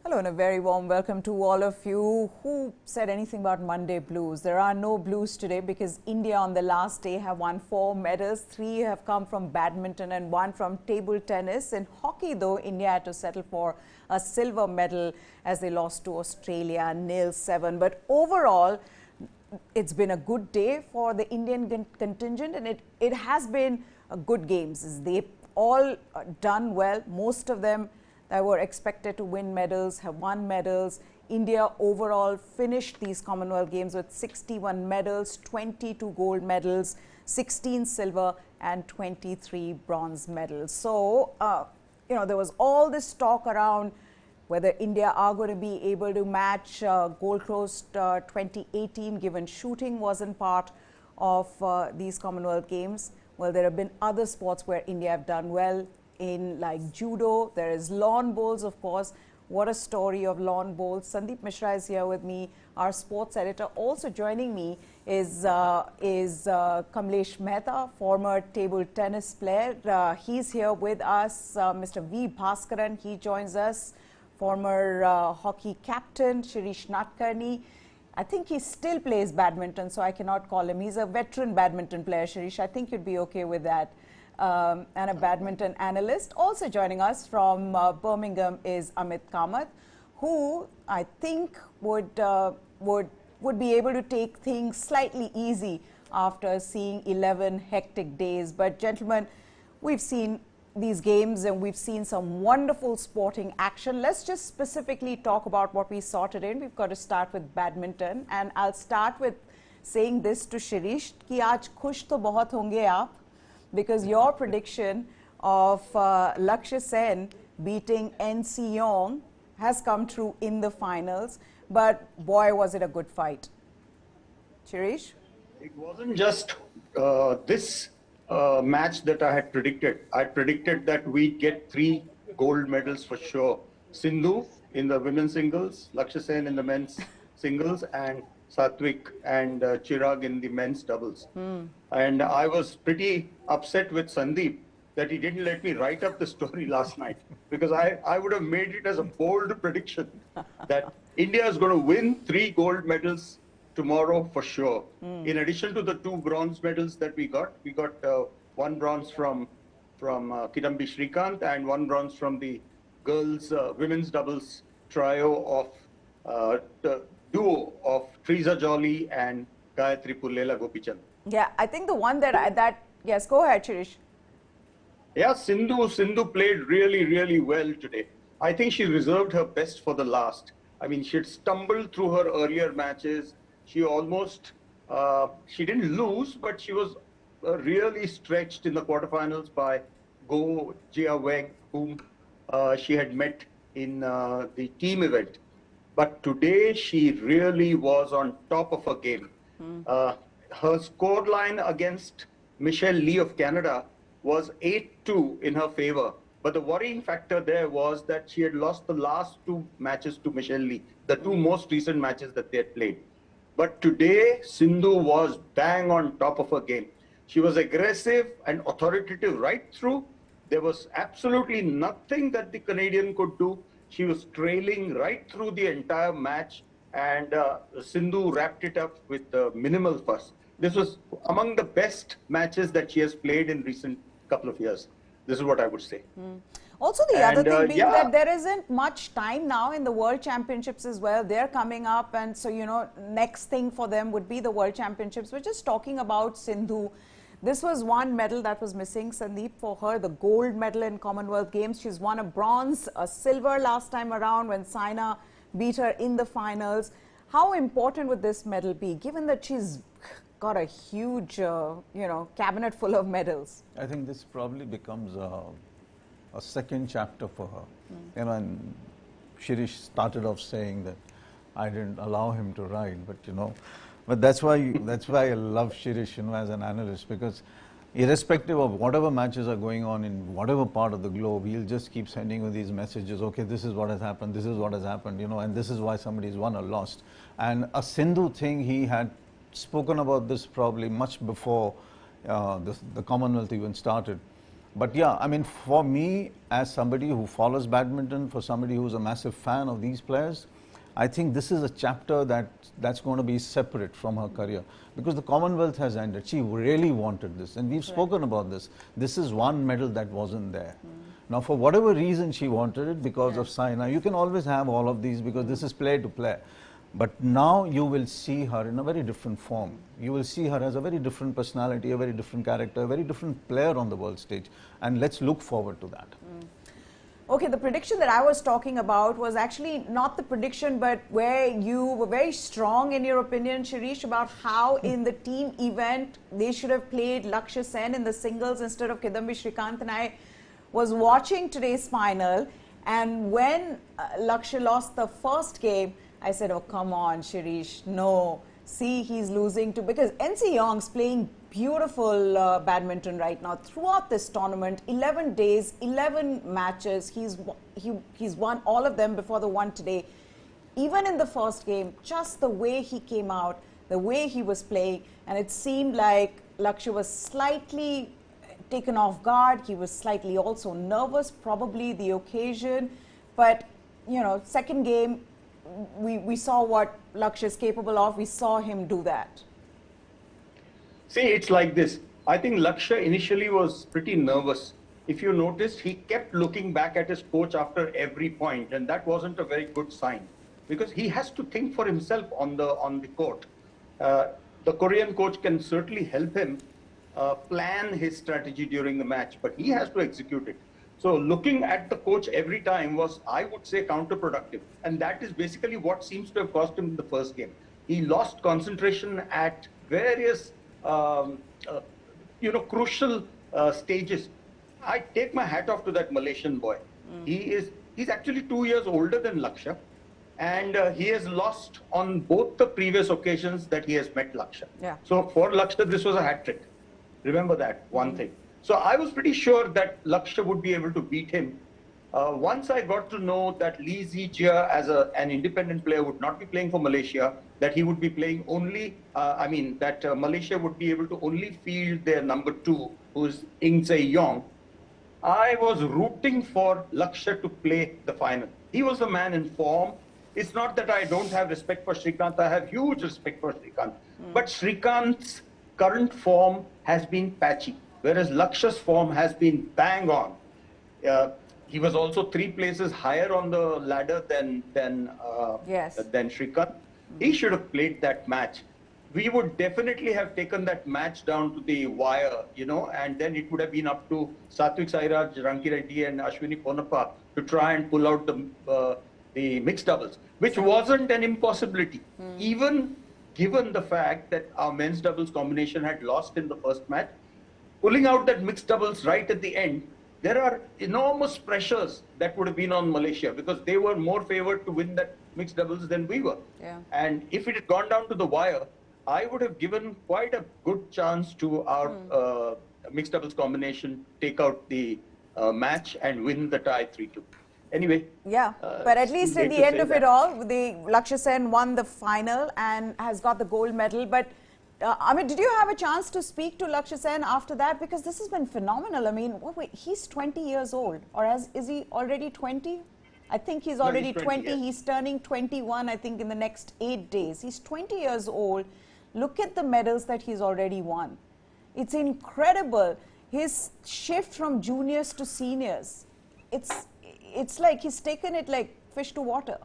Hello and a very warm welcome to all of you who said anything about Monday blues. There are no blues today because India on the last day have won 4 medals. 3 have come from badminton and 1 from table tennis. In hockey though, India had to settle for a silver medal as they lost to Australia 0-7. But overall, it's been a good day for the Indian contingent and it has been a good games. They've all done well. Most of them that were expected to win medals have won medals. India overall finished these Commonwealth Games with 61 medals, 22 gold medals, 16 silver and 23 bronze medals. So, there was all this talk around whether India are going to be able to match Gold Coast 2018 given shooting wasn't part of these Commonwealth Games. Well, there have been other sports where India have done well. In like judo, there is lawn bowls, of course. What a story of lawn bowls. Sandeep Mishra is here with me, our sports editor. Also joining me is Kamlesh Mehta, former table tennis player. He's here with us. Mr. V. Bhaskaran, he joins us. Former hockey captain, Shirish Natkarni. I think he still plays badminton, so I cannot call him. He's a veteran badminton player, Shirish. I think you'd be okay with that. And a badminton analyst. Also joining us from Birmingham is Amit Kamath, who I think would be able to take things slightly easy after seeing 11 hectic days. But gentlemen, we've seen these games and we've seen some wonderful sporting action. Let's just specifically talk about what we saw today. We've got to start with badminton, and I'll start with saying this to Shirish कि आज खुश तो बहुत होंगे आप, because your prediction of Lakshya Sen beating NC Yong has come true in the finals. But boy, was it a good fight. Shirish? It wasn't just this match that I had predicted. I predicted that we'd get 3 gold medals for sure. Sindhu in the women's singles, Lakshya Sen in the men's singles, and Satvik and Chirag in the men's doubles. And I was pretty upset with Sandeep that he didn't let me write up the story last night, because I would have made it as a bold prediction that India is going to win 3 gold medals tomorrow for sure. In addition to the 2 bronze medals that we got 1 bronze from Kidambi Shrikant and 1 bronze from the girls women's doubles trio of the duo of Triza Jolly and Gayatri Pullela Gopichand. Yeah, I think the one that yes, go ahead, Shirish. Yeah, Sindhu played really well today. I think she reserved her best for the last. I mean, she had stumbled through her earlier matches. She almost, she didn't lose, but she was really stretched in the quarterfinals by Go Jia Weng, whom she had met in the team event. But today, she really was on top of her game. Her scoreline against Michelle Lee of Canada was 8-2 in her favor. But the worrying factor there was that she had lost the last 2 matches to Michelle Lee, the 2 most recent matches that they had played. But today, Sindhu was bang on top of her game. She was aggressive and authoritative right through. There was absolutely nothing that the Canadian could do. She was trailing right through the entire match, and Sindhu wrapped it up with minimal fuss. This was among the best matches that she has played in recent couple of years. This is what I would say. Also, the other thing being that there isn't much time now in the World Championships as well. They're coming up, and so, next thing for them would be the World Championships. We're just talking about Sindhu. This was 1 medal that was missing, Sandeep, for her, the gold medal in Commonwealth Games. She's won a bronze, a silver last time around when Saina beat her in the finals. How important would this medal be, given that she's got a huge, cabinet full of medals? I think this probably becomes a second chapter for her. You know, and Shirish started off saying that I didn't allow him to ride, but that's why I love Shirish, as an analyst, because irrespective of whatever matches are going on in whatever part of the globe, he'll just keep sending you these messages. Okay, this is what has happened. This is what has happened. And this is why somebody's won or lost. And a Sindhu thing, he had spoken about this probably much before the Commonwealth even started. But yeah, I mean, for me, as somebody who follows badminton, for somebody who's a massive fan of these players, I think this is a chapter that's going to be separate from her career, because the Commonwealth has ended. She really wanted this, and we've spoken about this. This is one medal that wasn't there. Now, for whatever reason she wanted it, because of Saina, you can always have all of these because this is play to play. But now you will see her in a very different form. You will see her as a very different personality, a very different character, a very different player on the world stage. And let's look forward to that. Okay, the prediction that I was talking about was actually not the prediction, but where you were very strong in your opinion, Shirish, about how in the team event they should have played Lakshya Sen in the singles instead of Kidambi Srikanth. And I was watching today's final, and when Lakshya lost the first game, I said, oh, come on, Shirish, no. See, he's losing to, because NC Young's playing beautiful badminton right now throughout this tournament. 11 days, 11 matches. He's won all of them before the one today. Even in the first game, just the way he came out, the way he was playing, and it seemed like Lakshya was slightly taken off guard. He was slightly also nervous, probably the occasion. But, second game, we saw what Lakshya is capable of. We saw him do that. See, it's like this. I think Lakshya initially was pretty nervous. If you noticed, he kept looking back at his coach after every point, and that wasn't a very good sign, because he has to think for himself on the court. The Korean coach can certainly help him plan his strategy during the match, but he has to execute it. So looking at the coach every time was, I would say, counterproductive. And that is basically what seems to have cost him the first game. He lost concentration at various, crucial stages. I take my hat off to that Malaysian boy. He's actually 2 years older than Lakshya. And he has lost on both the previous occasions that he has met Lakshya. Yeah. So for Lakshya, this was a hat trick. Remember that one thing. So I was pretty sure that Lakshya would be able to beat him. Once I got to know that Lee Zijia as an independent player would not be playing for Malaysia, that he would be playing only, Malaysia would be able to only field their number 2, who's Ing Yong, I was rooting for Lakshya to play the final. He was a man in form. It's not that I don't have respect for Srikanth. I have huge respect for Srikanth. But Srikanth's current form has been patchy, whereas Lakshya's form has been bang on. He was also 3 places higher on the ladder than Srikanth. He should have played that match. We would definitely have taken that match down to the wire, and then it would have been up to Satwiksairaj, Rankireddy and Ashwini Ponappa to try and pull out the mixed doubles, which wasn't an impossibility. Even given the fact that our men's doubles combination had lost in the first match, pulling out that mixed doubles right at the end, there are enormous pressures that would have been on Malaysia, because they were more favored to win that mixed doubles than we were. Yeah. And if it had gone down to the wire, I would have given quite a good chance to our mixed doubles combination take out the match and win the tie 3-2. Anyway. Yeah, but at least at the end of it all, Lakshya Sen won the final and has got the gold medal. But Amit, did you have a chance to speak to Lakshya Sen after that? Because this has been phenomenal. I mean, wait, he's 20 years old, or is he already 20? I think he's already 20. Yes. He's turning 21, I think, in the next 8 days. He's 20 years old. Look at the medals that he's already won. It's incredible. His shift from juniors to seniors, it's like he's taken it like fish to water.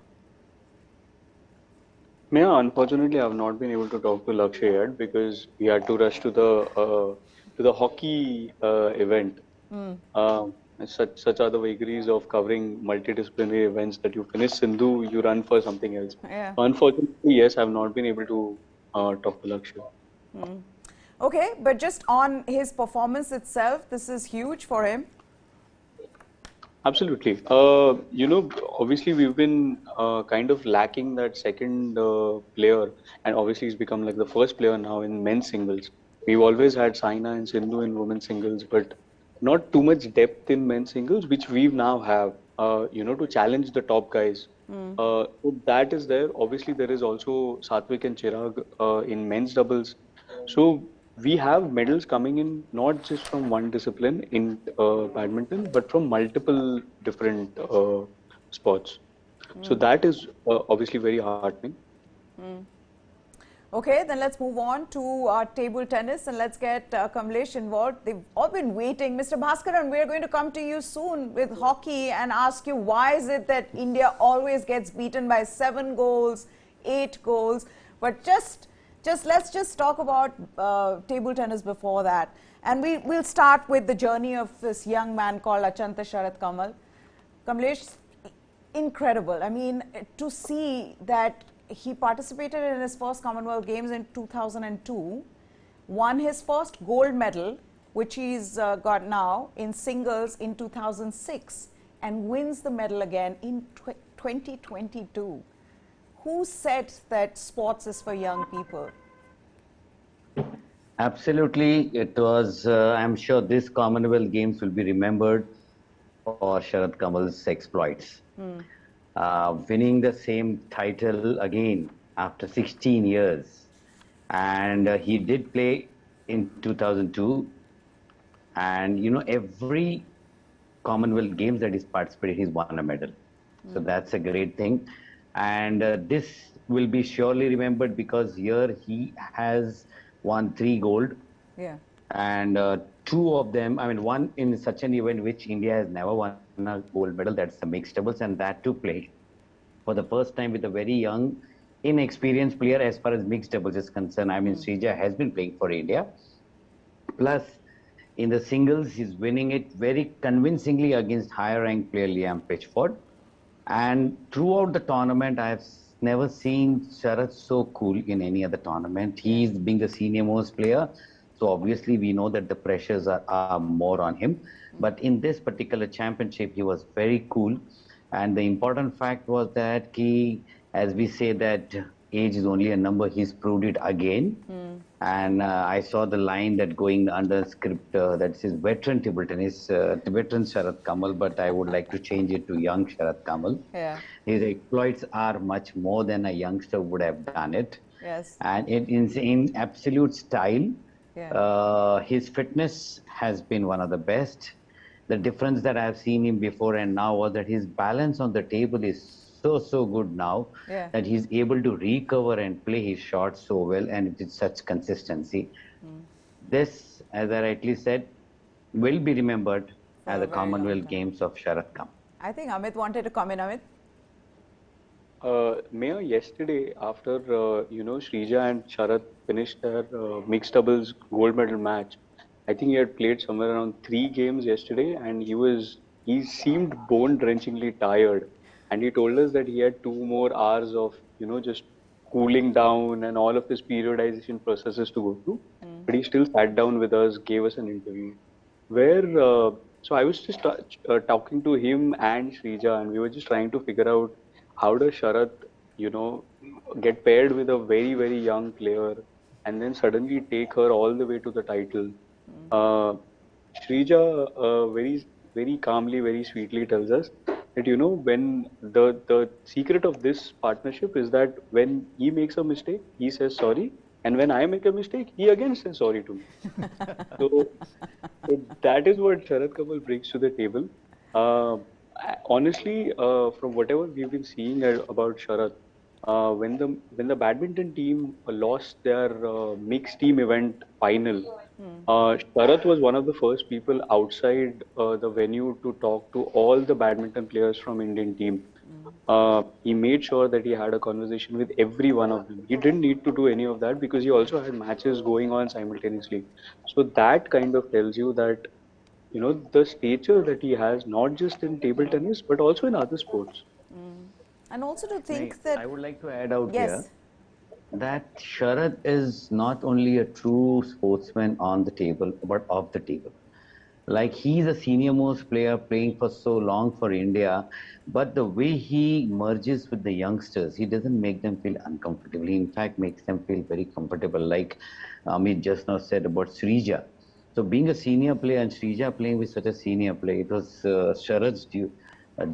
Yeah, unfortunately, I have not been able to talk to Lakshya yet because he had to rush to the hockey event. Such are the vagaries of covering multidisciplinary events that you finish Sindhu, you run for something else. Yeah. Unfortunately, yes, I have not been able to talk to Lakshya. Okay, but just on his performance itself, this is huge for him. Absolutely. Obviously we've been kind of lacking that second player, and obviously he's become like the first player now in men's singles. We've always had Saina and Sindhu in women's singles, but not too much depth in men's singles, which we now have. To challenge the top guys. So that is there. Obviously, there is also Satvik and Chirag in men's doubles. So we have medals coming in not just from one discipline in badminton, but from multiple different sports. So that is obviously very heartening. Okay, then let's move on to table tennis and let's get Kamlesh involved. They've all been waiting. Mr. Bhaskaran, we're going to come to you soon with hockey and ask you why is it that India always gets beaten by 7 goals, 8 goals. But let's just talk about table tennis before that. And we'll start with the journey of this young man called Sharath Kamal. Kamlesh, incredible. I mean, to see that he participated in his first Commonwealth Games in 2002, won his first gold medal, which he's got now in singles in 2006, and wins the medal again in 2022. Who said that sports is for young people? Absolutely, it was. I'm sure this Commonwealth Games will be remembered for Sharath Kamal's exploits. Winning the same title again after 16 years. And he did play in 2002. And, every Commonwealth Games that he's participated, he's won a medal. So that's a great thing. And this will be surely remembered because here he has won 3 gold. Yeah. And 2 of them, one in such an event which India has never won a gold medal, that's the mixed doubles, and that too played for the first time with a very young, inexperienced player as far as mixed doubles is concerned. Srija has been playing for India. Plus, in the singles, he's winning it very convincingly against higher ranked player Liam Pitchford. And throughout the tournament, I have never seen Sharath so cool in any other tournament. He's being the senior most player. So obviously we know that the pressures are more on him. But in this particular championship, he was very cool. And the important fact was that he, as we say that age is only a number, he's proved it again. And I saw the line that going under script that says veteran table tennis, veteran Sharath Kamal, but I would like to change it to young Sharath Kamal. Yeah. His exploits are much more than a youngster would have done it. Yes. And it is in absolute style. Yeah. His fitness has been one of the best. The difference that I've seen him before and now was that his balance on the table is so good now that he's able to recover and play his shots so well, and with such consistency. This, as I rightly said, will be remembered as the Commonwealth Games of Sharath Kamal. I think Amit wanted to come in, Amit. Mayor, yesterday after Srija and Sharath finished their mixed doubles gold medal match, I think he had played somewhere around 3 games yesterday, and he seemed bone-drenchingly tired, and he told us that he had 2 more hours of just cooling down and all of his periodization processes to go through, but he still sat down with us, gave us an interview, where so I was just talking to him and Srija, and we were just trying to figure out how does Sharath, get paired with a very young player and then suddenly take her all the way to the title. Srija very calmly, very sweetly tells us that when the secret of this partnership is that when he makes a mistake, he says sorry, and when I make a mistake, he again says sorry to me. so, so that is what Sharath Kamal brings to the table. Honestly, from whatever we've been seeing about Sharath, when the badminton team lost their mixed team event final, Sharath was one of the first people outside the venue to talk to all the badminton players from Indian team. He made sure that he had a conversation with every one of them. He didn't need to do any of that because he also had matches going on simultaneously. So that kind of tells you that the stature that he has, not just in table tennis, but also in other sports. And also to think that... I would like to add out here that Sharath is not only a true sportsman on the table, but off the table. Like he's a senior most player playing for so long for India, but the way he merges with the youngsters, he doesn't make them feel uncomfortable. He in fact makes them feel very comfortable. Like Amit just now said about Srija. So being a senior player and Srija playing with such a senior player, it was Sharath's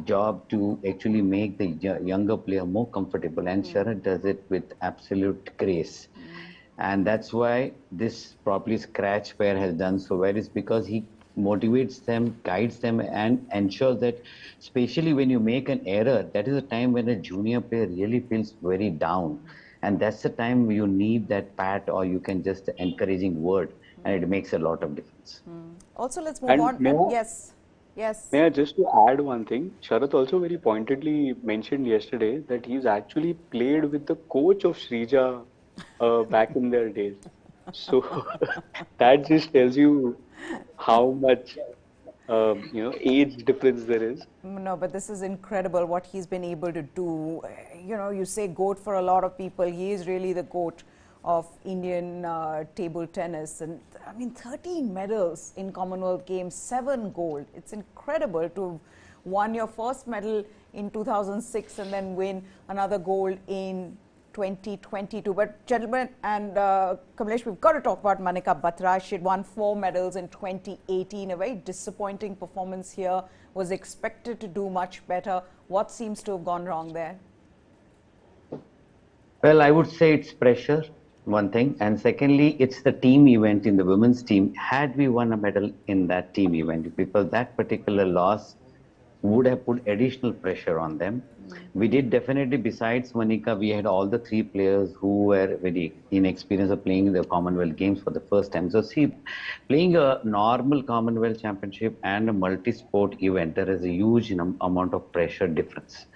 job to actually make the younger player more comfortable, and Sharath does it with absolute grace. And that's why this probably scratch pair has done so well, is because he motivates them, guides them, and ensures that, especially when you make an error, that is a time when a junior player really feels very down. And that's the time you need that pat, or you can just encouraging word, and it makes a lot of difference. Also, let's move And on. Yes, yes. may I just to add one thing? Sharath also very pointedly mentioned yesterday that he's actually played with the coach of Srija back in their days. So that just tells you how much age difference there is. No, but this is incredible what he's been able to do. You know, you say GOAT for a lot of people. He is really the GOAT of Indian table tennis. And I mean, 13 medals in Commonwealth Games, 7 gold. It's incredible to have won your first medal in 2006 and then win another gold in 2022. But gentlemen and Kamlesh, we've got to talk about Manika Batra. She had won 4 medals in 2018. A very disappointing performance here. Was expected to do much better. What seems to have gone wrong there? Well, I would say it's pressure, one thing. And secondly, it's the team event in the women's team. Had we won a medal in that team event, because that particular loss would have put additional pressure on them. We did definitely, besides Manika, we had all the 3 players who were very inexperienced of playing the Commonwealth Games for the first time. So see, playing a normal Commonwealth Championship and a multi-sport event, there is a huge amount of pressure difference.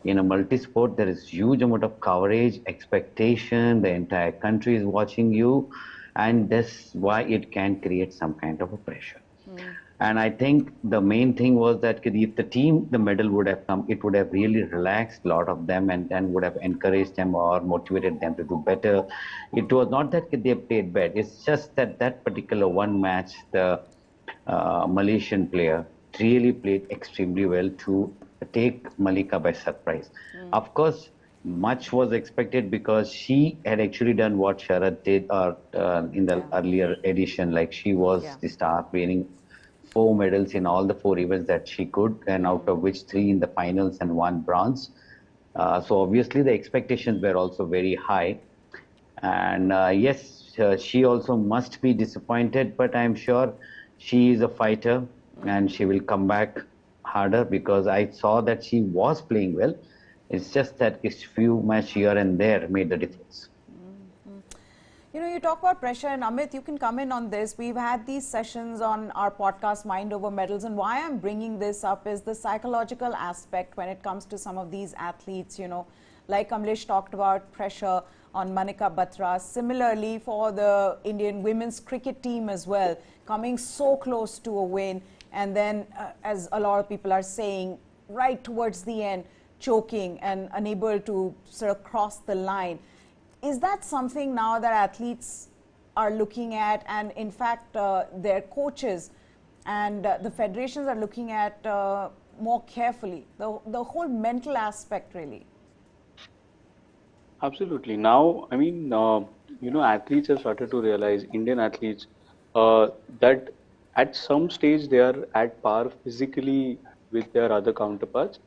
In a multi-sport, there is huge amount of coverage, expectation, the entire country is watching you, and that's why it can create some kind of a pressure. And I think the main thing was that if the team, the medal would have come, it would have really relaxed a lot of them, and would have encouraged them or motivated them to do better. It was not that they played bad. It's just that that particular one match, the Malaysian player really played extremely well to take Malika by surprise. Of course, much was expected because she had actually done what Sharath did in the earlier edition. Like she was the star, winning 4 medals in all the 4 events that she could, and out of which 3 in the finals and 1 bronze. So obviously the expectations were also very high. And yes, she also must be disappointed, but I'm sure she is a fighter and she will come back harder, because I saw that she was playing well. It's just that a few matches here and there made the difference. You know, you talk about pressure, and Amit, you can come in on this. We've had these sessions on our podcast, Mind Over Medals, and why I'm bringing this up is the psychological aspect when it comes to some of these athletes, you know, like Kamlesh talked about pressure on Manika Batra. Similarly, for the Indian women's cricket team as well, coming so close to a win, and then, as a lot of people are saying, right towards the end, choking and unable to sort of cross the line. Is that something now that athletes are looking at, and in fact their coaches and the federations are looking at more carefully, the whole mental aspect really? Absolutely. Now, I mean, athletes have started to realize, Indian athletes, that at some stage they are at par physically with their other counterparts.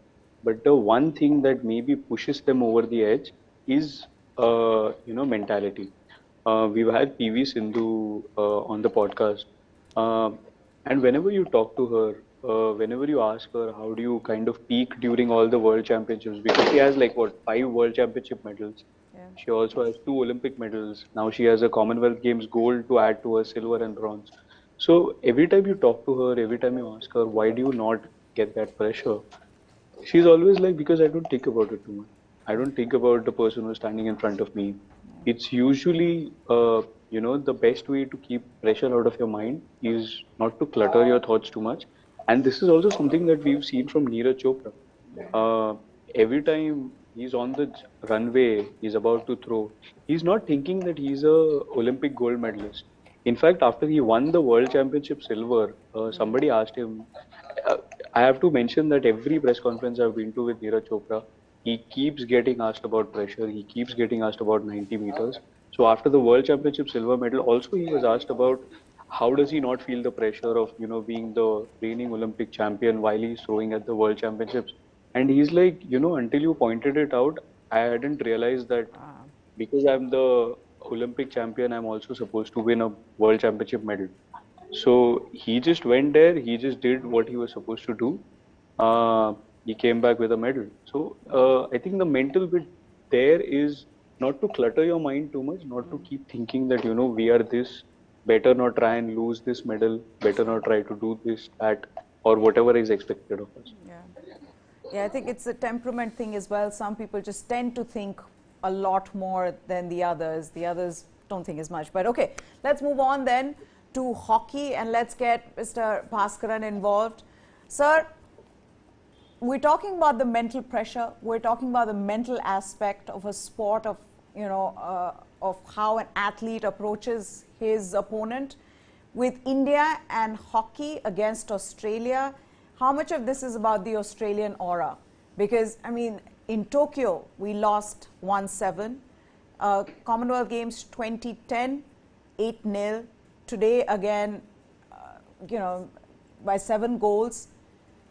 But the one thing that maybe pushes them over the edge is, mentality. We've had PV Sindhu on the podcast, uh, and whenever you talk to her, whenever you ask her how do you kind of peak during all the world championships, because she has like what 5 world championship medals. Yeah. She also has 2 Olympic medals. Now she has a Commonwealth Games gold to add to her silver and bronze. So every time you talk to her, every time you ask her, why do you not get that pressure? She's always like, because I don't think about it too much. I don't think about the person who's standing in front of me. It's usually, the best way to keep pressure out of your mind is not to clutter your thoughts too much. And this is also something that we've seen from Neeraj Chopra. Every time he's on the runway, he's about to throw, he's not thinking that he's a Olympic gold medalist. In fact, after he won the World Championship silver, somebody asked him. Uh, I have to mention that every press conference I've been to with Neeraj Chopra, he keeps getting asked about pressure. He keeps getting asked about 90 meters. So after the World Championship silver medal, also he was asked about how does he not feel the pressure of being the reigning Olympic champion while he's throwing at the World Championships. And he's like, until you pointed it out, I hadn't realized that because I'm the Olympic champion, I'm also supposed to win a World Championship medal. So he just went there, he just did what he was supposed to do. He came back with a medal. So I think the mental bit there is not to clutter your mind too much, not to keep thinking that, we are this, better not try and lose this medal, better not try to do this, that, or whatever is expected of us. Yeah. Yeah, I think it's a temperament thing as well. Some people just tend to think a lot more than the others. The others don't think as much. But okay, let's move on then to hockey and let's get Mr. Bhaskaran involved. Sir, we're talking about the mental pressure. We're talking about the mental aspect of a sport, of of how an athlete approaches his opponent. With India and hockey against Australia, how much of this is about the Australian aura? Because, I mean, in Tokyo, we lost 1-7. Commonwealth Games 2010, 8-0. Today, again, by 7 goals.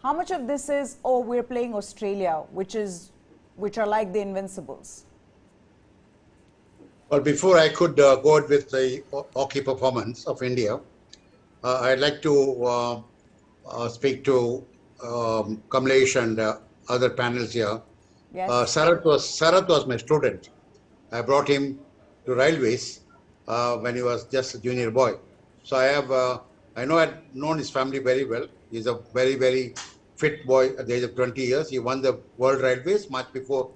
How much of this is, oh, we're playing Australia, which are like the Invincibles? Well, before I could go on with the hockey performance of India, I'd like to speak to Kamlesh and other panels here. Yes. Sharath was my student. I brought him to railways when he was just a junior boy. So I've known his family very well. He's a very, very fit boy at the age of 20 years. He won the World Railways much before.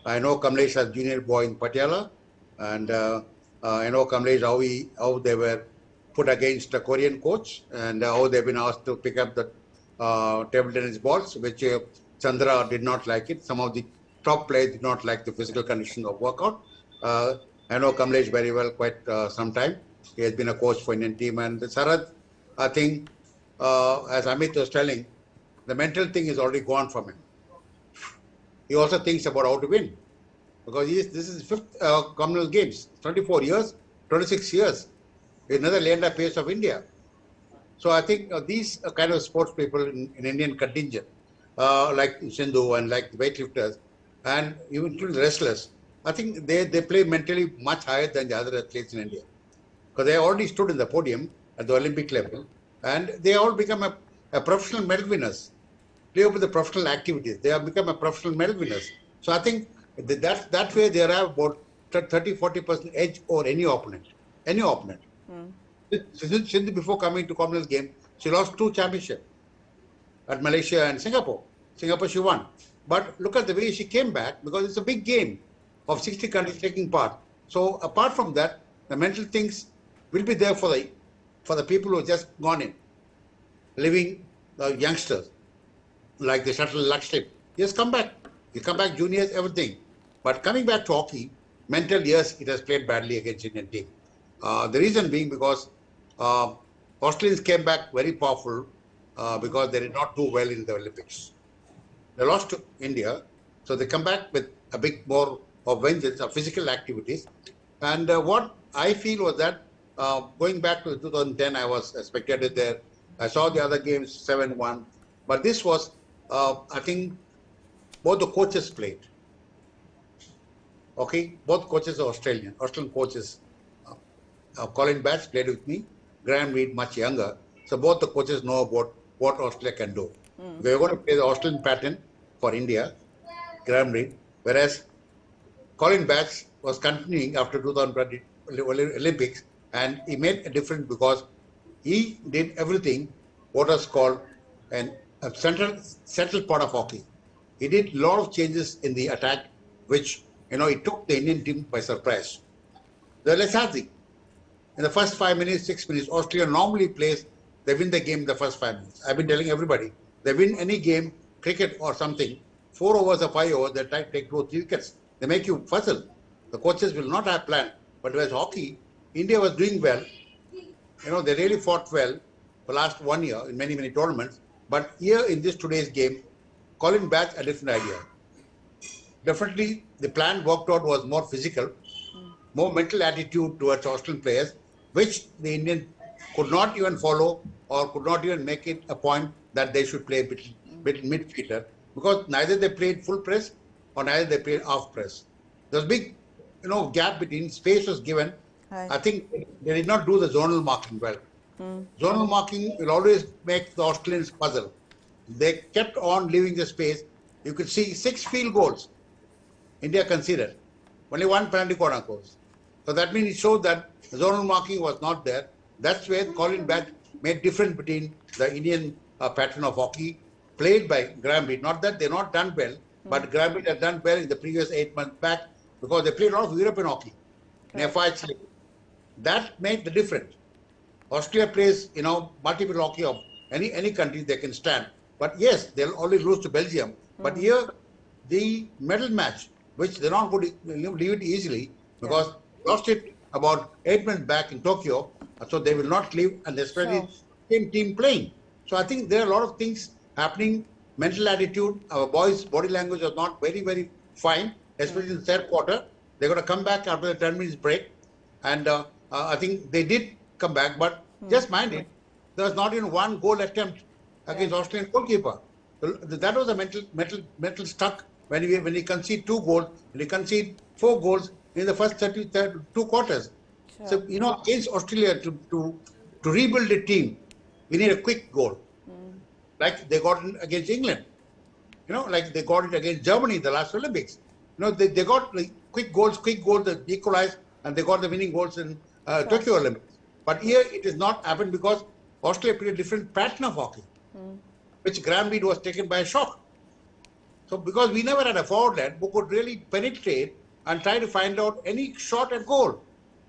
I know Kamlesh as junior boy in Patiala, and I know Kamlesh how they were put against a Korean coach, and how they've been asked to pick up the table tennis balls, which Chandra did not like it. Some of the top players did not like the physical condition of workout. I know Kamlesh very well, quite some time. He has been a coach for Indian team. And Sharath, I think, as Amit was telling, the mental thing is already gone from him. He also thinks about how to win, because this is his 5th Commonwealth Games, 24 years, 26 years. He's another Leander Pace of India. So I think these kind of sports people in Indian contingent, like Sindhu and like the weightlifters, and even the wrestlers, I think they play mentally much higher than the other athletes in India, because they already stood in the podium at the Olympic level, and they all become a professional medal winners. Play over the professional activities. They have become a professional medal winners. So I think that way they have about 30-40% edge over any opponent. Any opponent. Sindhu, before coming to Commonwealth Games, she lost 2 championships at Malaysia and Singapore. Singapore she won. But look at the way she came back, because it's a big game of 60 countries taking part. So apart from that, the mental things will be there for the people who have just gone in, living youngsters, like the shuttle Lakshya. Yes, come back. You come back, juniors, everything. But coming back to hockey, mental, yes, it has played badly against Indian team. The reason being because Australians came back very powerful because they did not do well in the Olympics. They lost to India, so they come back with a bit more of vengeance, of physical activities. And what I feel was that going back to 2010, I was a spectator there. I saw the other games 7-1, but this was, I think, both the coaches played. Okay, both coaches are Australian coaches. Colin Batch played with me, Graham Reid much younger. So both the coaches know about what Australia can do. We're going to play the Australian pattern for India, Graham Reid, whereas Colin Batch was continuing after 2020 Olympics, and he made a difference because he did everything what was called a central part of hockey. He did a lot of changes in the attack, which it took the Indian team by surprise. The lethargy. In the first 5 minutes, 6 minutes, Australia normally plays, they win the game in the first 5 minutes. I've been telling everybody, they win any game, cricket or something, 4 overs or 5 overs, they try to take 2 or 3 wickets. They make you puzzle. The coaches will not have planned. But whereas hockey, India was doing well. they really fought well for last 1 year in many, many tournaments. But here in this today's game, Colin Bath a different idea. Definitely, the plan worked out was more physical, more mental attitude towards Australian players, which the Indian could not even follow or could not even make it a point that they should play bit midfielder, because neither they played full press or neither they played half press. There was big, gap between, space was given. Right. I think they did not do the zonal marking well. Zonal marking will always make the Australians puzzle. They kept on leaving the space. You could see 6 field goals India conceded. Only 1 penalty corner goes. So that means it showed that zonal marking was not there. That's where Colin Bath made difference between the Indian pattern of hockey played by Graham Reid. Not that they're not done well, but Graham Reid had done well in the previous 8 months back because they played a lot of European hockey in FIH League. That made the difference. Australia plays, multiple hockey of any country they can stand. But yes, they'll only lose to Belgium. But here, the medal match, which they're not going to leave it easily because they lost it about 8 months back in Tokyo, so they will not leave, and especially same team playing. So I think there are a lot of things happening. Mental attitude, our boys' body language was not very, very fine, especially in the third quarter. They're going to come back after the 10 minutes break. And I think they did come back, but just mind it, there was not even 1 goal attempt against Australian goalkeeper. That was a mental stuck when he conceded 2 goals, when he conceded 4 goals in the first 2 quarters. So, against Australia to rebuild a team, we need a quick goal. Like they got it against England. Like they got it against Germany in the last Olympics. They got quick goals that equalized, and they got the winning goals in Tokyo Olympics. But here it is not happened because Australia played a different pattern of hockey, which Graham Reid was taken by a shock. So because we never had a forward line who could really penetrate and try to find out any shot at goal.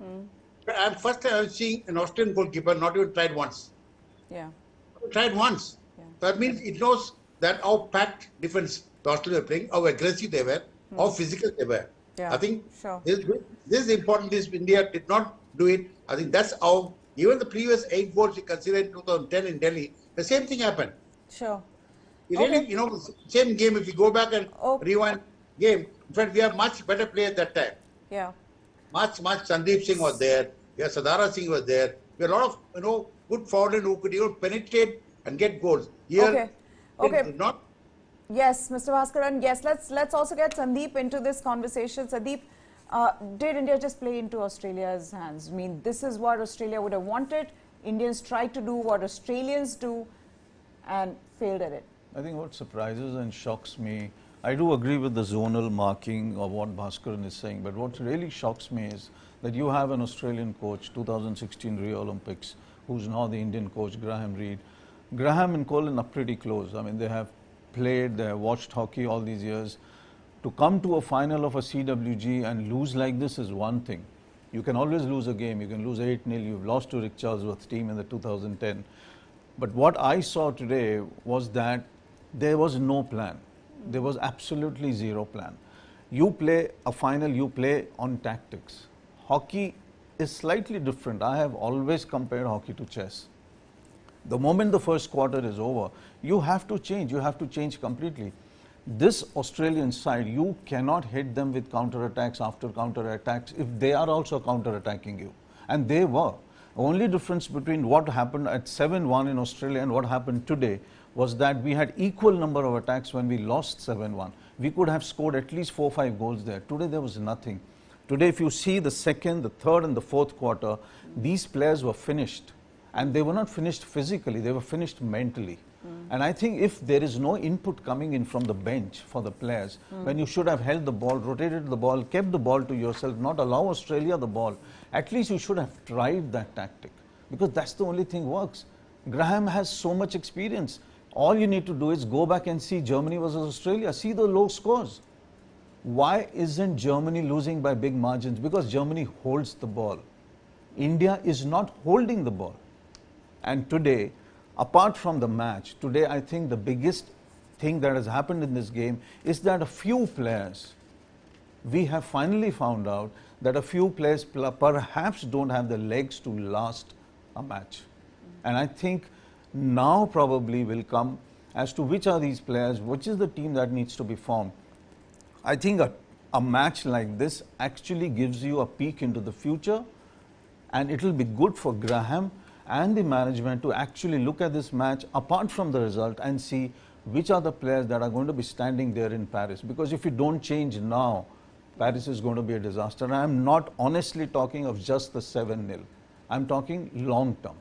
And first time I'm seeing an Australian goalkeeper not even tried once. Yeah. Tried once. Yeah. So that means it knows that how packed defense the Australians were playing, how aggressive they were, how physical they were. Yeah. I think this is important. This India did not do it. I think that's how even the previous 8 goals we considered in 2010 in Delhi, the same thing happened. Sure. Really, same game, if you go back and rewind game, in fact, we have much better players that time. Yeah. Much Sandeep Singh was there. Yes, Sadara Singh was there. We had a lot of, good forward who could even penetrate and get goals. Here, not. Yes, Mr. Bhaskaran. Yes, let's also get Sandeep into this conversation. Sandeep, did India just play into Australia's hands? I mean, this is what Australia would have wanted. Indians tried to do what Australians do and failed at it. I think what surprises and shocks me, I do agree with the zonal marking of what Bhaskaran is saying, but what really shocks me is that you have an Australian coach, 2016 Rio Olympics, who's now the Indian coach, Graham Reid. Graham and Colin are pretty close. I mean, they have played, they have watched hockey all these years. To come to a final of a CWG and lose like this is one thing. You can always lose a game. You can lose 8-0. You've lost to Rick Charlesworth's team in the 2010. But what I saw today was that there was no plan. There was absolutely zero plan. You play a final, you play on tactics. Hockey is slightly different. I have always compared hockey to chess. The moment the first quarter is over, you have to change. You have to change completely. This Australian side, you cannot hit them with counter-attacks after counter-attacks if they are also counter-attacking you. And they were. The only difference between what happened at 7-1 in Australia and what happened today was that we had equal number of attacks when we lost 7-1. We could have scored at least 4 or 5 goals there. Today there was nothing. Today if you see the second, the third and the fourth quarter, these players were finished. And they were not finished physically, they were finished mentally. And I think if there is no input coming in from the bench for the players, when you should have held the ball, rotated the ball, kept the ball to yourself, not allow Australia the ball, at least you should have tried that tactic. Because that's the only thing works. Graham has so much experience. All you need to do is go back and see Germany versus Australia, see the low scores. Why isn't Germany losing by big margins? Because Germany holds the ball. India is not holding the ball. And today, apart from the match, today I think the biggest thing that has happened in this game is that a few players, we have finally found out that a few players perhaps don't have the legs to last a match. And I think now probably will come as to which are these players, which is the team that needs to be formed. I think a match like this actually gives you a peek into the future, and it will be good for Graham and the management to actually look at this match apart from the result and see which are the players that are going to be standing there in Paris. Because if you don't change now, Paris is going to be a disaster. And I'm not honestly talking of just the 7-0. I'm talking long term.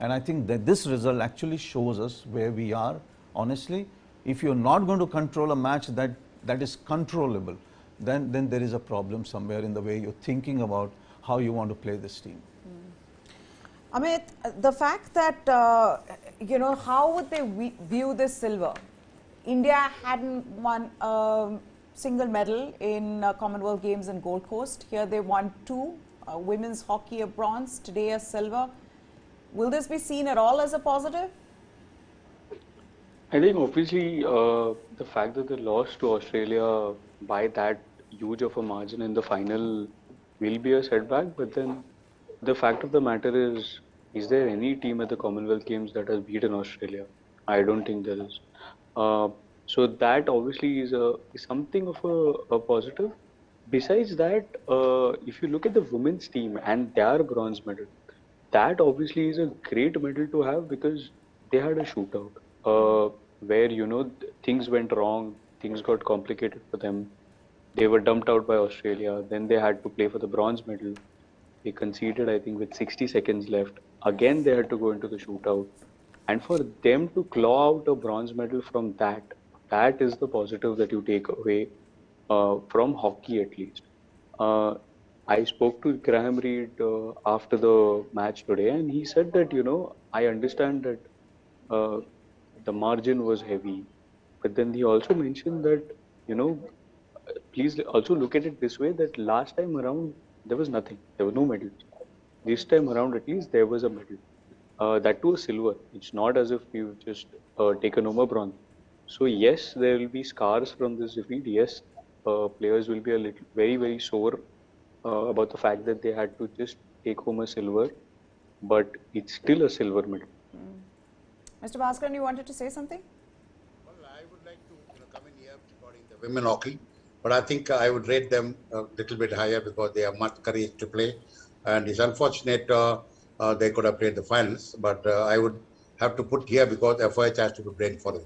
And I think that this result actually shows us where we are, honestly. If you're not going to control a match that is controllable, then there is a problem somewhere in the way you're thinking about how you want to play this team. Amit, the fact that, how would they view this silver? India hadn't won a single medal in Commonwealth Games in Gold Coast. Here they won 2, women's hockey a bronze, today a silver. Will this be seen at all as a positive? I think obviously the fact that they lost to Australia by that huge of a margin in the final will be a setback, but then the fact of the matter is there any team at the Commonwealth Games that has beaten Australia? I don't think there is. So that obviously is something of a positive. Besides that, if you look at the women's team and their bronze medal, that obviously is a great medal to have because they had a shootout where things went wrong, things got complicated for them. They were dumped out by Australia. Then they had to play for the bronze medal. They conceded, I think, with 60 seconds left. Again, they had to go into the shootout. And for them to claw out a bronze medal from that is the positive that you take away from hockey at least. I spoke to Graham Reed after the match today, and he said that, I understand that the margin was heavy. But then he also mentioned that, please also look at it this way, that last time around, there was nothing. There were no medals. This time around, at least, there was a medal. That too a silver. It's not as if we've just taken home a bronze. So yes, there will be scars from this defeat. Yes, players will be very, very sore about the fact that they had to just take home a silver, but it's still a silver medal. Mr. Bhaskaran, you wanted to say something? Well, I would like to come in here regarding the women hockey, but I think I would rate them a little bit higher because they have much courage to play, and it's unfortunate they could have played the finals, but I would have to put here because FIH has to be blamed for it.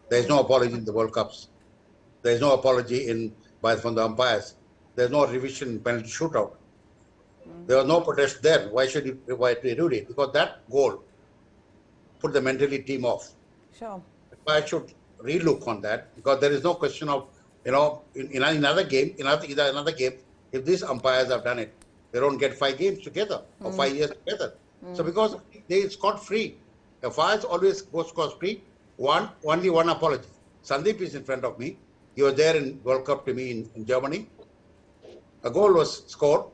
There is no apology in the World Cups. There is no apology from the umpires. There is no revision penalty shootout. There was no protest there. Why should you do it? Because that goal put the mentally team off. Sure. I should relook on that because there is no question of, in another game, if these umpires have done it, they don't get 5 games together or 5 years together. So because they scot free, the umpires always go scot free. Only one apology. Sandeep is in front of me. He was there in World Cup to me in Germany. A goal was scored.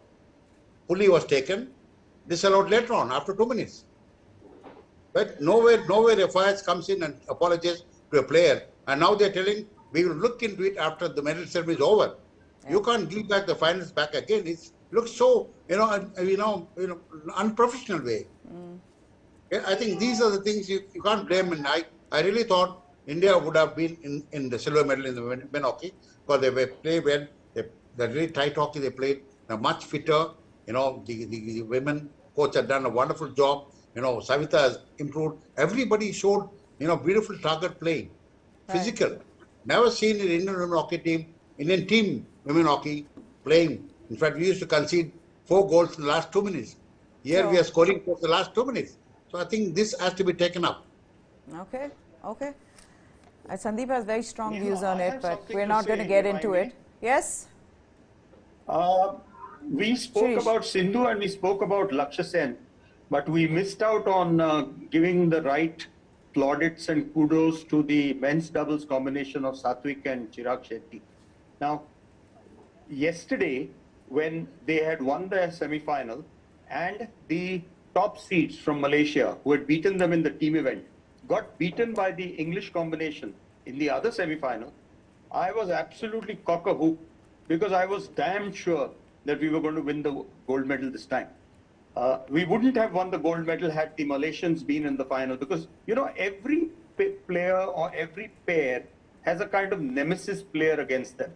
Pulley was taken. Disallowed later on after 2 minutes. But nowhere FIH comes in and apologizes to a player. And now they're telling, we will look into it after the medal ceremony is over. Yeah. You can't give back the finals back again. It looks so, unprofessional way. I think these are the things you can't blame. And I really thought India would have been in the silver medal in the men hockey because they played well. The really tight hockey they played. They're much fitter. The women coach had done a wonderful job. Savita has improved. Everybody showed, beautiful target playing, physical. Right. Never seen an Indian team women hockey playing. In fact, we used to concede 4 goals in the last 2 minutes. Here we are scoring for the last 2 minutes. So I think this has to be taken up. Okay. Sandeep has very strong views on it, but we're not going to get into it. Yes? We spoke about Sindhu and we spoke about Lakshya Sen, but we missed out on giving the right plaudits and kudos to the men's doubles combination of Satvik and Chirag Shetty. Now, yesterday, when they had won the semi-final and the top seeds from Malaysia, who had beaten them in the team event, got beaten by the English combination in the other semi-final, I was absolutely cock-a-hoop because I was damn sure that we were going to win the gold medal this time. We wouldn't have won the gold medal had the Malaysians been in the final, because, you know, every player or every pair has a kind of nemesis player against them.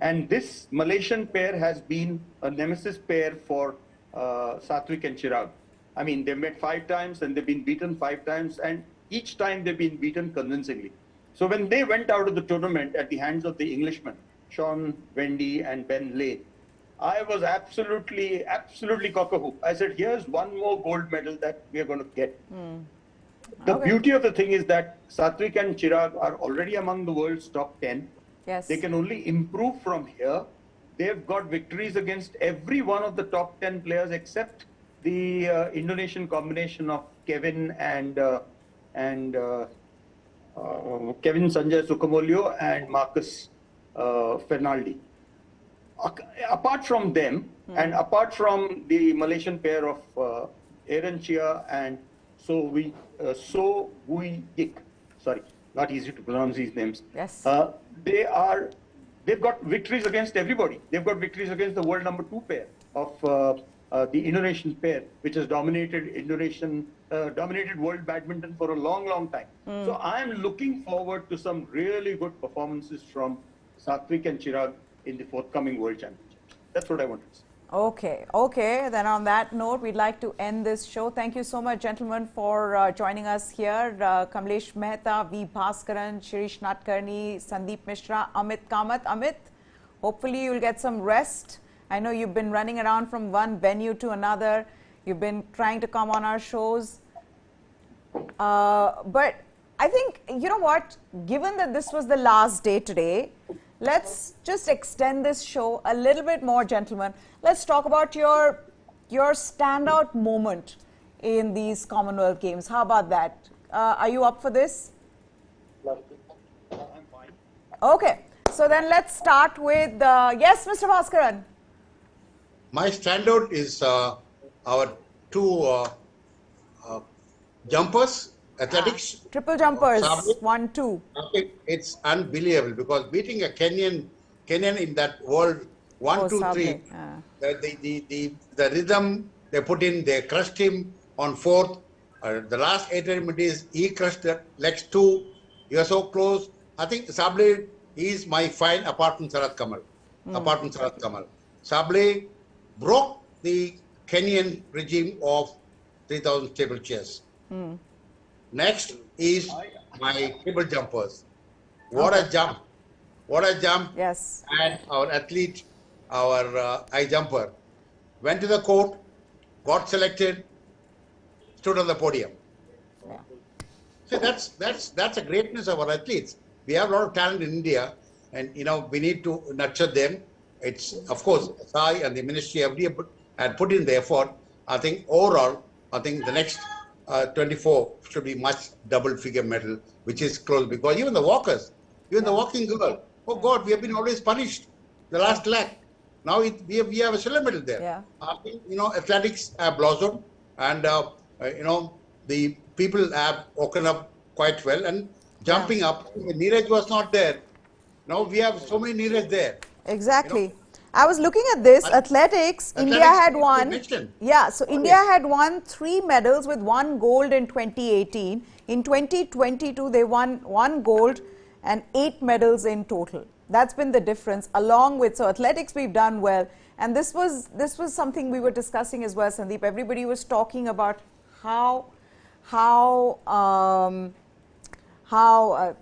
And this Malaysian pair has been a nemesis pair for Satwik and Chirag. I mean, they've met 5 times and they've been beaten 5 times, and each time they've been beaten convincingly. So when they went out of the tournament at the hands of the Englishmen, Sean Wendy and Ben Lane, I was absolutely cock-a-hoop. I said, here's one more gold medal that we are going to get. The beauty of the thing is that Satwik and Chirag are already among the world's top 10. Yes. They can only improve from here. They've got victories against every one of the top 10 players except the Indonesian combination of Kevin and Kevin Sanjay Sukamuljo and Marcus Fernaldi. Apart from them, and apart from the Malaysian pair of Aaron Chia and So Wui Yik, sorry, not easy to pronounce these names. Yes. They've got victories against everybody. They've got victories against the world number 2 pair of the Indonesian pair, which has dominated world badminton for a long, long time. So I am looking forward to some really good performances from Satwik and Chirag in the forthcoming World Championships. That's what I wanted to say. Okay. Then on that note, we'd like to end this show. Thank you so much, gentlemen, for joining us here. Kamlesh Mehta, V. Bhaskaran, Shirish Nadkarni, Sandeep Mishra, Amit Kamath. Amit, hopefully you'll get some rest. I know you've been running around from one venue to another. You've been trying to come on our shows. But I think, you know what, given that this was the last day today, let's just extend this show a little bit more, gentlemen. Let's talk about your standout moment in these Commonwealth Games. How about that? Are you up for this? I'm fine. Okay. So then let's start with, yes, Mr. Bhaskaran. My standout is our 2 jumpers, athletics. Triple jumpers, Sabre. 1, 2. It's unbelievable because beating a Kenyan in that world 1, 2, 3, the rhythm they put in, they crushed him on 4th. The last 8 minutes, he crushed the legs 2. You are so close. I think Sabre is my fine apart from Sharath Kamal. Sabre broke the Kenyan regime of 3,000 table chairs. Next is my triple jumpers. What a jump. Yes. And our athlete, our high jumper, went to the court, got selected, stood on the podium. Yeah. So that's a greatness of our athletes. We have a lot of talent in India, and we need to nurture them. It's, of course, Sai and the Ministry had put in the effort. I think overall, the next 24 should be much double-figure medal, which is close, because even the walkers, the walking girl, oh God, we have been always punished the last lap. Now we have a silver medal there. Yeah. I think, athletics have blossomed, and the people have woken up quite well and jumping up. Neeraj was not there. Now we have so many Neeraj there. Exactly. I was looking at this. Athletics, India had won. Yeah, so India had won 3 medals with 1 gold in 2018. In 2022, they won 1 gold and 8 medals in total. That's been the difference. Along with, so athletics, we've done well. And this was something we were discussing as well, Sandeep. Everybody was talking about how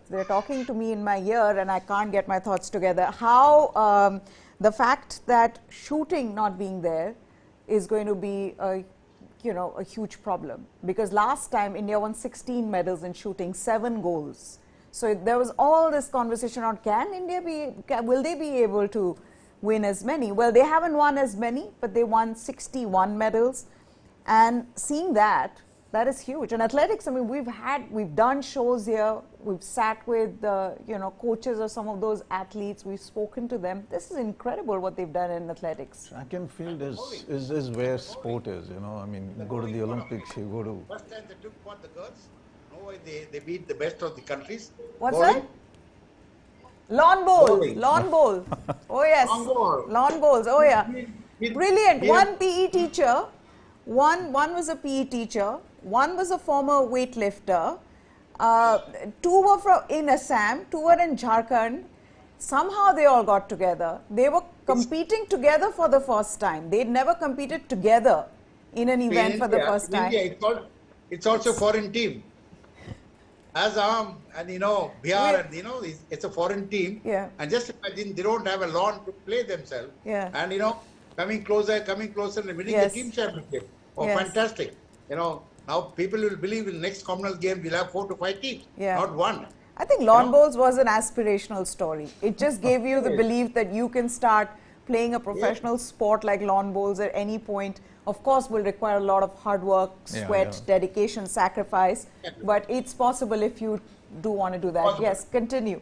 they're talking to me in my ear and I can't get my thoughts together. How the fact that shooting not being there is going to be a huge problem, because last time India won 16 medals in shooting, 7 golds. So there was all this conversation on will they be able to win as many? Well, they haven't won as many, but they won 61 medals, and seeing that is huge. And athletics, I mean, we've done shows here. We've sat with the coaches of some of those athletes. We've spoken to them. This is incredible what they've done in athletics. Track and field is where sport is. I mean, you go to the Olympics, you go to. First time they took what the girls. No way they beat the best of the countries. What's that? Lawn bowl. Oh yes. Lawn bowl. Lawn bowls. Oh yeah. Brilliant. One PE teacher One was a PE teacher, one was a former weightlifter, two were in Assam, two were in Jharkhand. Somehow they all got together. They were competing together for the first time. They'd never competed together in an event for the first time. In India, it's also a foreign team. Assam and Bihar, and it's a foreign team. Yeah. And just imagine they don't have a lawn to play themselves. Yeah. And coming closer and winning the team championship. Oh, fantastic. Now people will believe in the next Commonwealth Games we'll have 4 to 5 teams, not one. I think lawn bowls was an aspirational story. It just gave you the belief that you can start playing a professional sport like lawn bowls at any point. Of course, will require a lot of hard work, sweat, dedication, sacrifice. But it's possible if you do want to do that. Yes, continue.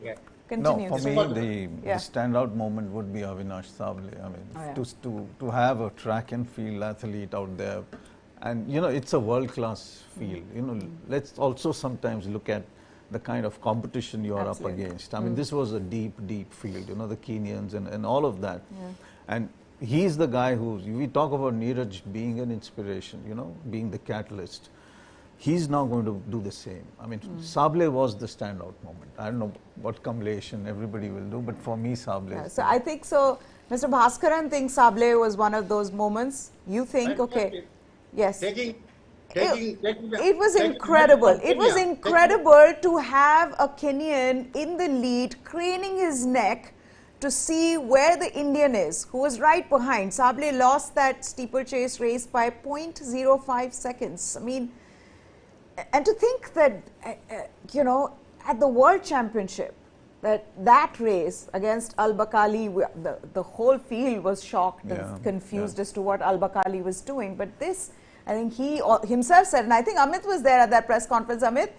Continue. No, for me, the standout moment would be Avinash Sable. I mean, to have a track and field athlete out there, and it's a world-class field. Let's also sometimes look at the kind of competition you are up against. I mean, this was a deep field. The Kenyans and all of that, and he's the guy who we talk about Neeraj being an inspiration. Being the catalyst. He's now going to do the same. I mean, Sable was the standout moment. I don't know what Kamlesh and everybody will do, but for me, Sable. So I think so. Mr. Bhaskaran thinks Sable was one of those moments. You think, okay, yes. It was incredible. It was incredible to have a Kenyan in the lead, craning his neck to see where the Indian is, who was right behind. Sable lost that steeplechase race by 0.05 seconds. I mean, and to think that, at the World Championship, that race against Al-Bakali, the whole field was shocked and confused as to what Al-Bakali was doing. But this, I think he himself said, and I think Amit was there at that press conference. Amit,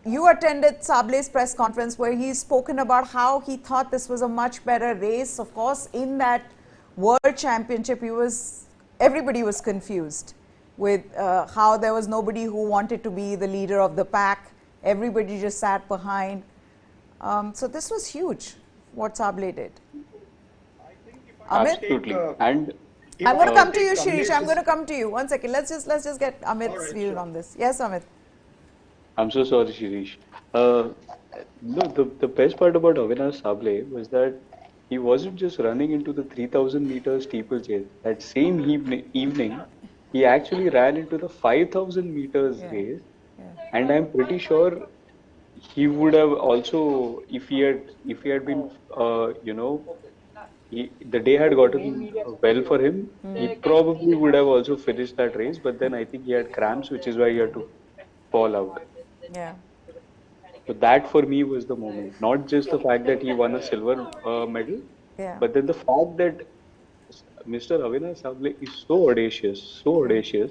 you attended Sable's press conference where he's spoken about how he thought this was a much better race. Of course, in that World Championship, everybody was confused with how there was nobody who wanted to be the leader of the pack. Everybody just sat behind. So this was huge, what Sable did. Absolutely. And I'm going to come to you, Shirish. I'm going to come to you. 1 second. Let's just get Amit's view on this. Yes, Amit. I'm so sorry, Shirish. No, the best part about Avinash Sable was that he wasn't just running into the 3,000 meter steeplechase. That same evening, he actually ran into the 5,000 meters race, and I'm pretty sure he would have also, if he had been, the day had gotten well for him, he probably would have also finished that race. But then I think he had cramps, which is why he had to fall out. Yeah. So that for me was the moment. Not just the fact that he won a silver medal, but then the fact that Mr. Avinash Sable is so audacious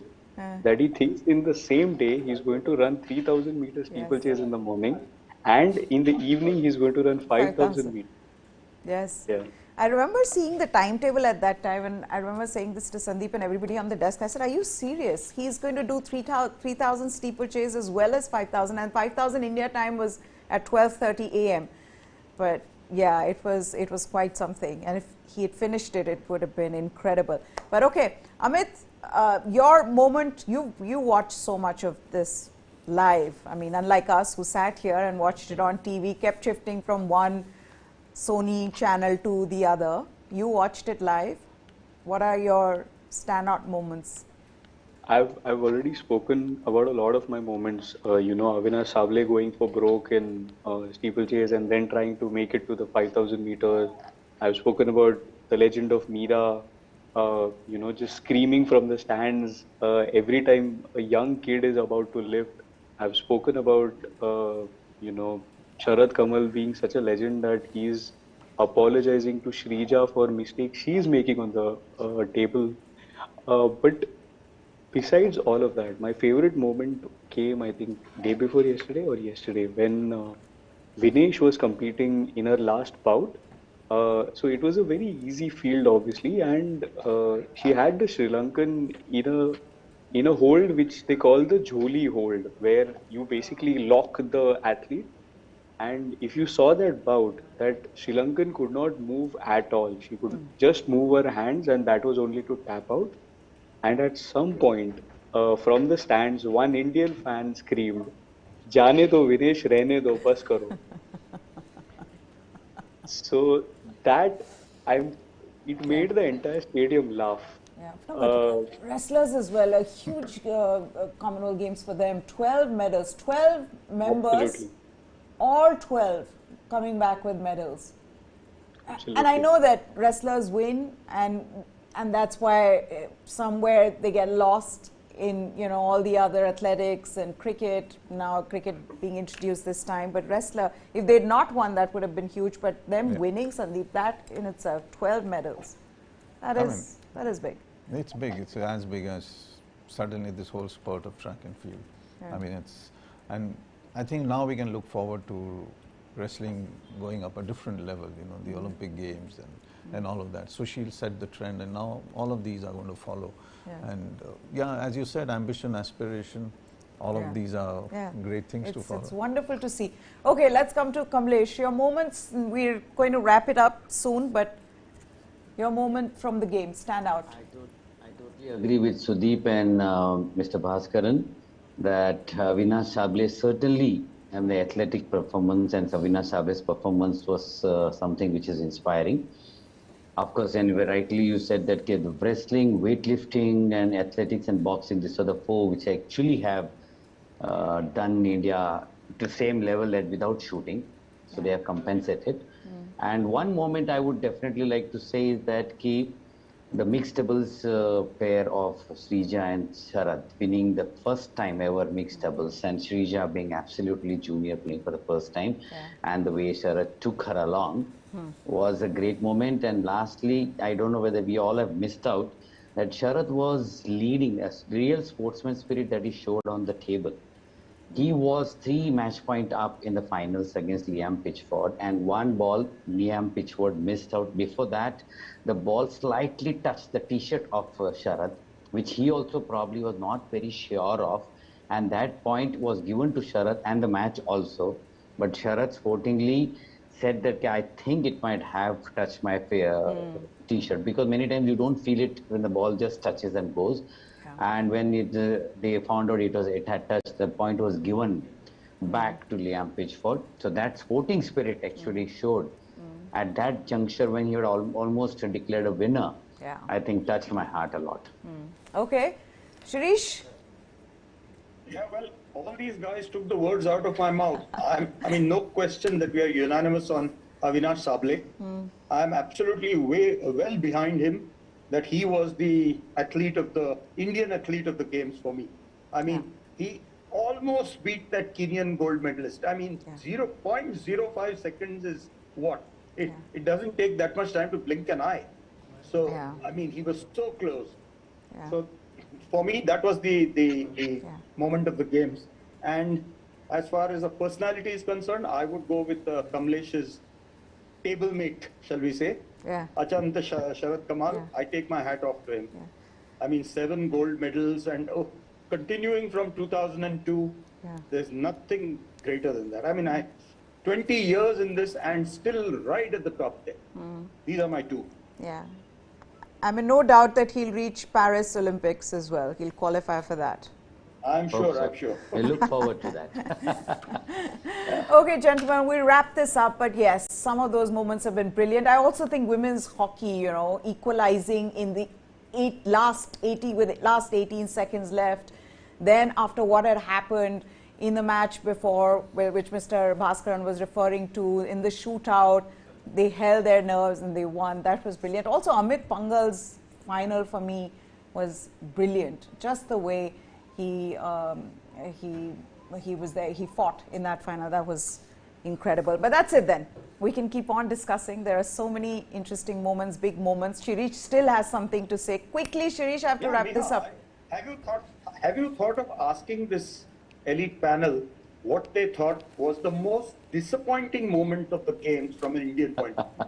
that he thinks in the same day he's going to run 3,000 meters steeplechase in the morning, and in the evening he's going to run 5,000 meters. Yes. Yeah. I remember seeing the timetable at that time, and I remember saying this to Sandeep and everybody on the desk. I said, are you serious? He's going to do 3,000 steeplechase as well as 5,000, and 5,000 India time was at 12:30 a.m. But yeah, it was quite something. And if he had finished it, it would have been incredible. But okay, Amit, your moment, you watched so much of this live. I mean, unlike us who sat here and watched it on TV, kept shifting from one Sony channel to the other. You watched it live. What are your standout moments? I've already spoken about a lot of my moments. Avinash Sable going for broke in steeplechase and then trying to make it to the 5,000 meters. I've spoken about the legend of Meera, just screaming from the stands every time a young kid is about to lift. I've spoken about, Sharath Kamal being such a legend that he's apologizing to Shrija for mistakes she's making on the table. But besides all of that, my favorite moment came, I think, day before yesterday when Vinesh was competing in her last bout. So it was a very easy field, obviously, and she had the Sri Lankan in a hold which they call the Jholi hold, where you basically lock the athlete. And if you saw that bout, that Sri Lankan could not move at all. She could just move her hands, and that was only to tap out. And at some point, from the stands, one Indian fan screamed, "Jaane do Videsh, rehne do, bas karo." So that I'm, it Yeah. made the entire stadium laugh. Yeah, no, Uh, but wrestlers as well, a huge Commonwealth Games for them. 12 medals, 12 members, Absolutely, all 12 coming back with medals. And I absolutely. know that wrestlers win, and that's why somewhere they get lost in all the other athletics and cricket. Now cricket being introduced this time, but wrestler, if they'd not won, that would have been huge. But them winning, Sandeep, that in itself, 12 medals, that is big. It's big. It's as big as certainly this whole sport of track and field. Yeah. I mean, and I think now we can look forward to wrestling going up a different level, the Olympic Games and all of that. So she'll set the trend, and now all of these are going to follow. Yeah. And as you said, ambition, aspiration, all of these are great things to follow. It's wonderful to see. Okay, let's come to Kamlesh. Your moments, we're going to wrap it up soon, but your moment from the game, stand out. I totally agree with Sudeep and Mr. Bhaskaran that Avinash Sable certainly, and the athletic performance and Avinash Sable's performance was something which is inspiring. Of course, and rightly you said that the wrestling, weightlifting and athletics and boxing, these are the four which actually have done India to same level as without shooting. So they have compensated. And one moment I would definitely like to say is that the mixed doubles pair of Srija and Sharath winning the first time ever mixed doubles, and Srija being absolutely junior playing for the first time, and the way Sharath took her along was a great moment. And lastly, I don't know whether we all have missed out that Sharath was leading a real sportsman spirit that he showed on the table. He was 3 match point up in the finals against Liam Pitchford, and one ball Liam Pitchford missed out. Before that, the ball slightly touched the t-shirt of Sharath, which he also probably was not very sure of, and that point was given to Sharath and the match also. But Sharath sportingly said that I think it might have touched my t-shirt, because many times you don't feel it when the ball just touches and goes. And when they found out it had touched, the point was given back to Liam Pitchford. So that sporting spirit actually showed at that juncture when he had almost declared a winner. I think touched my heart a lot. Okay. Shirish? Yeah, well, all these guys took the words out of my mouth. I mean, no question that we are unanimous on Avinash Sable. I'm absolutely well behind him, that he was the Indian athlete of the games for me. I mean, he almost beat that Kenyan gold medalist. I mean, 0.05 seconds is what? It doesn't take that much time to blink an eye. So, I mean, he was so close. So, for me, that was the moment of the games. And as far as a personality is concerned, I would go with Kamlesh's table mate, shall we say. Achanta Sharath Kamal, I take my hat off to him. I mean, 7 gold medals, and continuing from 2002, there's nothing greater than that. I mean, 20 years in this and still right at the top 10. These are my 2. I mean, no doubt that he'll reach Paris Olympics as well. He'll qualify for that. I'm sure. I look forward to that. Okay, gentlemen, we'll wrap this up. But yes, some of those moments have been brilliant. I also think women's hockey, equalizing in the last 18 seconds left. Then after what had happened in the match before, which Mr. Bhaskaran was referring to, in the shootout, they held their nerves and they won. That was brilliant. Also, Amit Pangal's final for me was brilliant. Just the way he was there, he fought in that final. That was incredible. But that's it then. We can keep on discussing. There are so many interesting moments, big moments. Shirish still has something to say. Quickly, Shirish, I have to wrap this up. Have you thought of asking this elite panel what they thought was the most disappointing moment of the games from an Indian point of view?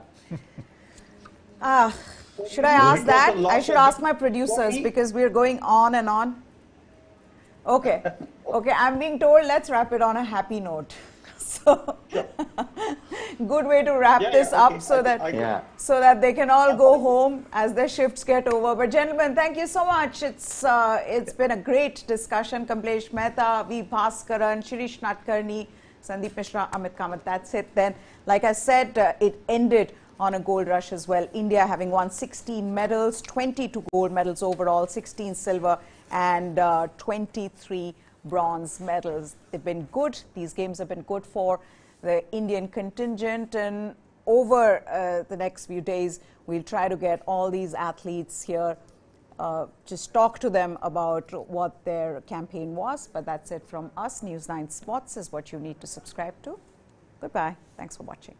Should I ask that? I should ask my producers because we're going on and on. Okay. Okay, I'm being told let's wrap it on a happy note. So, good way to wrap this up so that so that they can all go home as their shifts get over. But gentlemen, thank you so much. It's been a great discussion. Kamlesh Mehta, V. Bhaskaran, Shirish Nadkarni, Sandeep Mishra, Amit Kamath. That's it then. Like I said, it ended on a gold rush as well. India having won 16 medals, 22 gold medals overall, 16 silver and 23 bronze medals. They've been good. These games have been good for the Indian contingent, and over the next few days, we'll try to get all these athletes here, just talk to them about what their campaign was. But that's it from us. News 9 Sports is what you need to subscribe to. Goodbye. Thanks for watching.